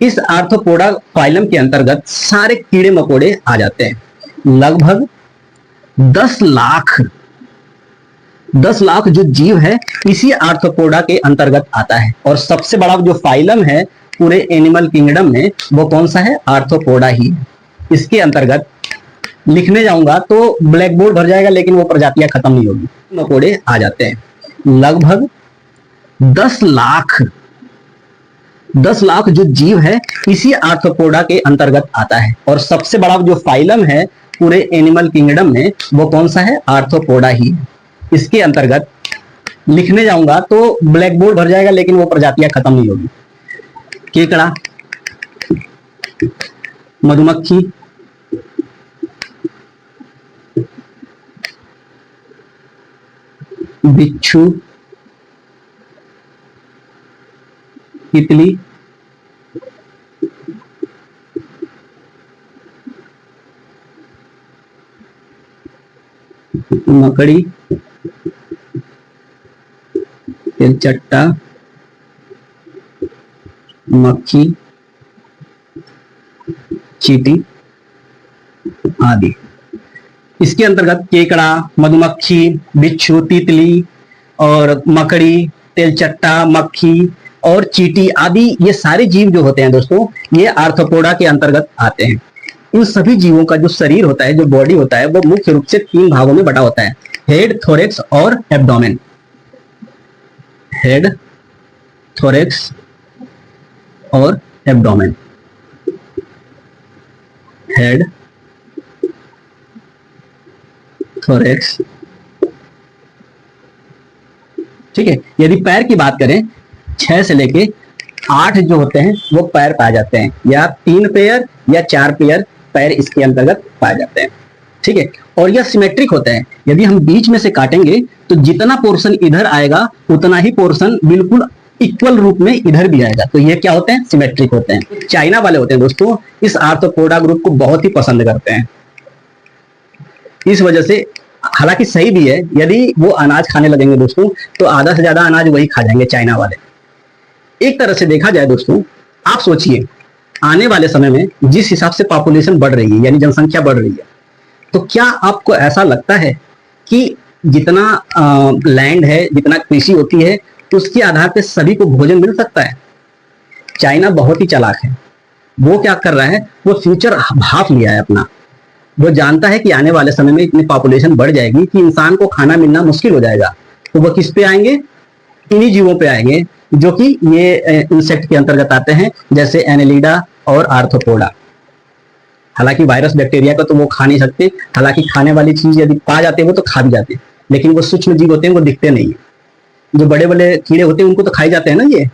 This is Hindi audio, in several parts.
इस आर्थ्रोपोडा फाइलम के अंतर्गत सारे कीड़े मकोड़े आ जाते हैं। लगभग 10 लाख जो जीव है इसी आर्थ्रोपोडा के अंतर्गत आता है। और सबसे बड़ा जो फाइलम है पूरे एनिमल किंगडम में वो कौन सा है? आर्थ्रोपोडा ही है। इसके अंतर्गत लिखने जाऊंगा तो ब्लैक बोर्ड भर जाएगा, लेकिन वो प्रजातियां खत्म नहीं होगी। मकोड़े आ जाते हैं। लगभग 10 लाख जो जीव है इसी आर्थ्रोपोडा के अंतर्गत आता है। और सबसे बड़ा जो फाइलम है पूरे एनिमल किंगडम में वो कौन सा है? आर्थ्रोपोडा ही है। इसके अंतर्गत लिखने जाऊंगा तो ब्लैक बोर्ड भर जाएगा, लेकिन वो प्रजातियां खत्म नहीं होगी। केकड़ा, मधुमक्खी, बिच्छू, तितली, मकड़ी, तिलचट्टा, मक्खी, चींटी आदि। इसके अंतर्गत केकड़ा, मधुमक्खी, बिच्छू, तितली और मकड़ी, तेलचट्टा, मक्खी और चींटी आदि ये सारे जीव जो होते हैं दोस्तों, ये आर्थ्रोपोडा के अंतर्गत आते हैं। इन सभी जीवों का जो शरीर होता है, जो बॉडी होता है, वो मुख्य रूप से 3 भागों में बटा होता है: हेड, थोरेक्स और एब्डोमेन। हेड, थोरेक्स और एब्डोमेन। Head, thorax. ठीक है। यदि पैर की बात करें, 6 से लेके 8 जो होते हैं वो पैर पाए जाते हैं, या 3 पेयर या 4 पेयर पैर इसके अंतर्गत पाए जाते हैं। ठीक है। और यह सिमेट्रिक होते हैं। यदि हम बीच में से काटेंगे तो जितना पोर्शन इधर आएगा उतना ही पोर्शन बिल्कुल इक्वल रूप में इधर भी आएगा। तो ये क्या होते हैं? सिमेट्रिक होते हैं। चाइना वाले होते हैं दोस्तों, इस आर्थ्रोपोडा ग्रुप को बहुत ही पसंद करते हैं। इस वजह से, हालांकि सही भी है, यदि वो अनाज खाने लगेंगे दोस्तों तो आधा से ज्यादा अनाज वही खा जाएंगे चाइना वाले। एक तरह से देखा जाए दोस्तों, आप सोचिए आने वाले समय में जिस हिसाब से पॉपुलेशन बढ़ रही है, यानी जनसंख्या बढ़ रही है, तो क्या आपको ऐसा लगता है कि जितना लैंड है, जितना कृषि होती है, उसके आधार पे सभी को भोजन मिल सकता है? चाइना बहुत ही चालाक है। वो क्या कर रहा है? वो फ्यूचर भाप लिया है अपना। वो जानता है कि आने वाले समय में इतनी पॉपुलेशन बढ़ जाएगी कि इंसान को खाना मिलना मुश्किल हो जाएगा। तो वो किस पे आएंगे? इन्हीं जीवों पे आएंगे जो कि ये इंसेक्ट के अंतर्गत आते हैं, जैसे एनेलिडा और आर्थ्रोपोडा। हालांकि वायरस बैक्टीरिया को तो वो खा नहीं सकते, हालांकि खाने वाली चीज यदि पा जाते हैं वो तो खा भी जाते हैं, लेकिन वो सूक्ष्म जीव होते हैं, वो दिखते नहीं है। जो बड़े बड़े कीड़े होते हैं उनको तो खाई जाते हैं ना ये।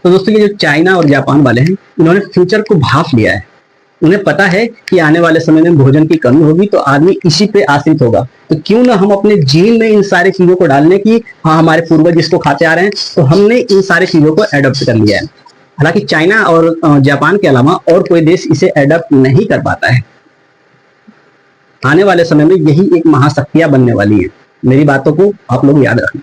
तो दोस्तों, ये जो चाइना और जापान वाले हैं, इन्होंने फ्यूचर को भाप लिया है। उन्हें पता है कि आने वाले समय में भोजन की कमी होगी तो आदमी इसी पे आश्रित होगा। तो क्यों ना हम अपने जीन में इन सारी चीजों को डालने की, हाँ हमारे पूर्वज इसको खाते आ रहे हैं तो हमने इन सारी चीजों को एडॉप्ट कर लिया है। हालांकि चाइना और जापान के अलावा और कोई देश इसे एडॉप्ट नहीं कर पाता है। आने वाले समय में यही एक महाशक्तियां बनने वाली है। मेरी बातों को आप लोग याद रखें।